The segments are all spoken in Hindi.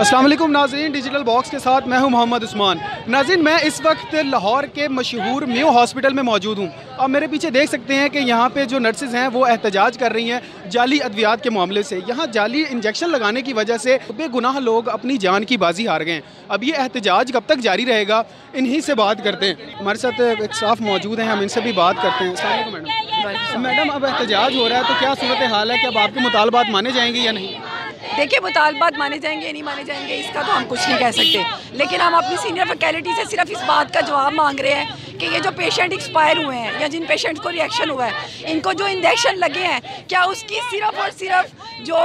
अस्सलाम वालेकुम नाज़रीन, डिजिटल बॉक्स के साथ मैं हूं मोहम्मद उस्मान। नाज़रीन, मैं इस वक्त लाहौर के मशहूर मेयो हॉस्पिटल में मौजूद हूं। आप मेरे पीछे देख सकते हैं कि यहां पे जो नर्सेज़ हैं वो एहतजाज कर रही हैं जाली अद्वियात के मामले से। यहां जाली इंजेक्शन लगाने की वजह से बेगुनाह लोग अपनी जान की बाजी हार गए हैं। अब ये एहतजाज कब तक जारी रहेगा, इन्हीं से बात करते हैं। हमारे साथ एक स्टाफ मौजूद हैं, हम इनसे भी बात करते हैं। अस्सलाम वालेकुम मैडम, अब एहतजाज हो रहा है तो क्या सूरत हाल है कि अब आपके मुतालबात माने जाएंगे या नहीं? देखिए, मुतालबात माने जाएंगे या नहीं माने जाएंगे इसका तो हम कुछ नहीं कह सकते, लेकिन हम अपनी सीनियर फैकल्टी से सिर्फ इस बात का जवाब मांग रहे हैं कि ये जो पेशेंट एक्सपायर हुए हैं या जिन पेशेंट्स को रिएक्शन हुआ है, इनको जो इंजेक्शन लगे हैं, क्या उसकी सिर्फ और सिर्फ जो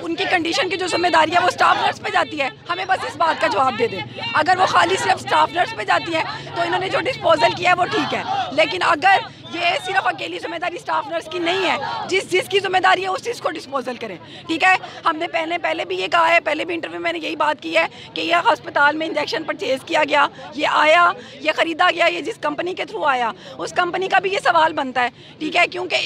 उनकी कंडीशन की जो जिम्मेदारी है वो स्टाफ नर्स पे जाती है? हमें बस इस बात का जवाब दे दें। अगर वो खाली सिर्फ स्टाफ नर्स पे जाती है तो इन्होंने जो डिस्पोजल किया है वो ठीक है, लेकिन अगर ये सिर्फ अकेली जिम्मेदारी स्टाफ नर्स की नहीं है, जिसकी जिम्मेदारी है उस चीज़ को डिस्पोजल करें। ठीक है, हमने पहले भी ये कहा है, पहले भी इंटरव्यू में मैंने यही बात की है कि यह अस्पताल में इंजेक्शन परचेज़ किया गया, ये आया, ये ख़रीदा गया, ये जिस कंपनी के थ्रू आया उस कंपनी का भी ये सवाल बनता है। ठीक है, क्योंकि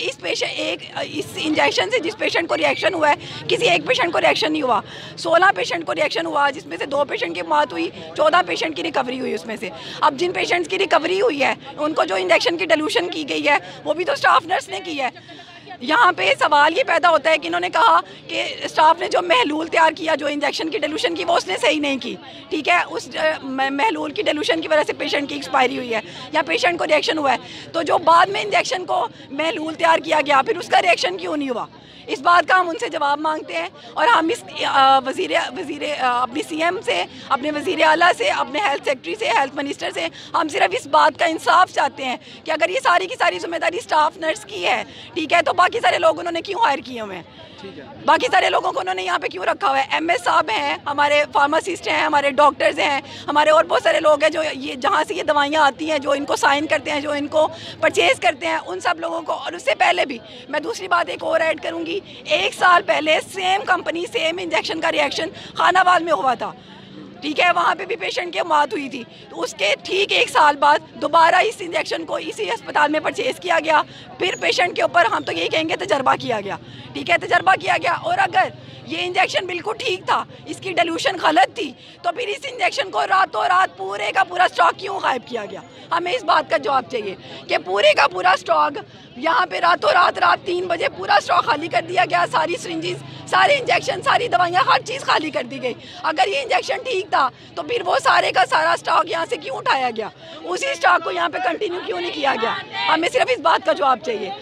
इस इंजेक्शन से जिस पेशेंट को रिएक्शन हुआ है, किसी एक पेशेंट को रिएक्शन नहीं हुआ, 16 पेशेंट को रिएक्शन हुआ, जिसमें से 2 पेशेंट की मौत हुई, 14 पेशेंट की रिकवरी हुई उसमें से। अब जिन पेशेंट्स की रिकवरी हुई है उनको जो इंजेक्शन की डिल्यूशन की गई है वो भी तो स्टाफ नर्स ने की है। यहाँ पे सवाल ये पैदा होता है कि इन्होंने कहा कि स्टाफ ने जो महलूल तैयार किया, जो इंजेक्शन की डिल्यूशन की, वो उसने सही नहीं की। ठीक है, उस महलूल की डिल्यूशन की वजह से पेशेंट की एक्सपायरी हुई है या पेशेंट को रिएक्शन हुआ है, तो जो बाद में इंजेक्शन को महलूल तैयार किया गया फिर उसका रिएक्शन क्यों नहीं हुआ? इस बात का हम उनसे जवाब मांगते हैं और हम इस अपनी सीएम से, अपने वज़ीर आला से, अपने हेल्थ सेक्रेटरी से, हेल्थ मिनिस्टर से हम सिर्फ इस बात का इंसाफ चाहते हैं कि अगर ये सारी की सारी जिम्मेदारी स्टाफ नर्स की है, ठीक है, तो बाकी सारे लोग उन्होंने क्यों हायर किए हुए हैं? बाकी सारे लोगों को उन्होंने यहाँ पे क्यों रखा हुआ है? एमएस साहब हैं, हमारे फार्मासिस्ट हैं, हमारे डॉक्टर्स हैं, हमारे और बहुत सारे लोग हैं जो ये जहाँ से ये दवाइयाँ आती हैं, जो इनको साइन करते हैं, जो इनको परचेज़ करते हैं, उन सब लोगों को। और उससे पहले भी मैं दूसरी बात एक और ऐड करूँगी, 1 साल पहले सेम कंपनी, सेम इंजेक्शन का रिएक्शन खानावाल में हुआ था। ठीक है, वहाँ पे भी पेशेंट की मौत हुई थी, तो उसके ठीक 1 साल बाद दोबारा इस इंजेक्शन को इसी अस्पताल में परचेज़ किया गया, फिर पेशेंट के ऊपर हम तो यही कहेंगे तजर्बा किया गया। ठीक है, तजर्बा किया गया, और अगर ये इंजेक्शन बिल्कुल ठीक था, इसकी डिल्यूशन गलत थी, तो फिर इस इंजेक्शन को रातों रात पूरे का पूरा स्टॉक क्यों गायब किया गया? हमें इस बात का जवाब चाहिए कि पूरे का पूरा स्टॉक यहाँ पे रातों रात 3 बजे पूरा स्टॉक खाली कर दिया गया, सारी सिरिंजेस, सारे इंजेक्शन, सारी दवाइयाँ, हर चीज़ खाली कर दी गई। अगर ये इंजेक्शन ठीक था तो फिर वो सारे का सारा स्टॉक यहाँ से क्यों उठाया गया? उसी स्टॉक को यहाँ पे कंटिन्यू क्यों नहीं किया गया? हमें सिर्फ इस बात का जवाब चाहिए।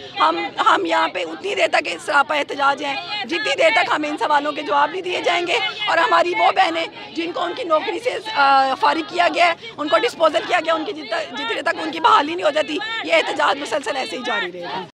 हम यहाँ पे उतनी देर तक सरापा एहतजाज हैं जितनी देर तक हमें इन सवालों के जवाब नहीं दिए जाएंगे, और हमारी वो बहनें जिनको उनकी नौकरी से फारिग किया गया है, उनको डिस्पोजल किया गया, उनकी जितने तक उनकी बहाली नहीं हो जाती, ये एहतजाज मुसलसल ऐसे ही जारी रहेगा।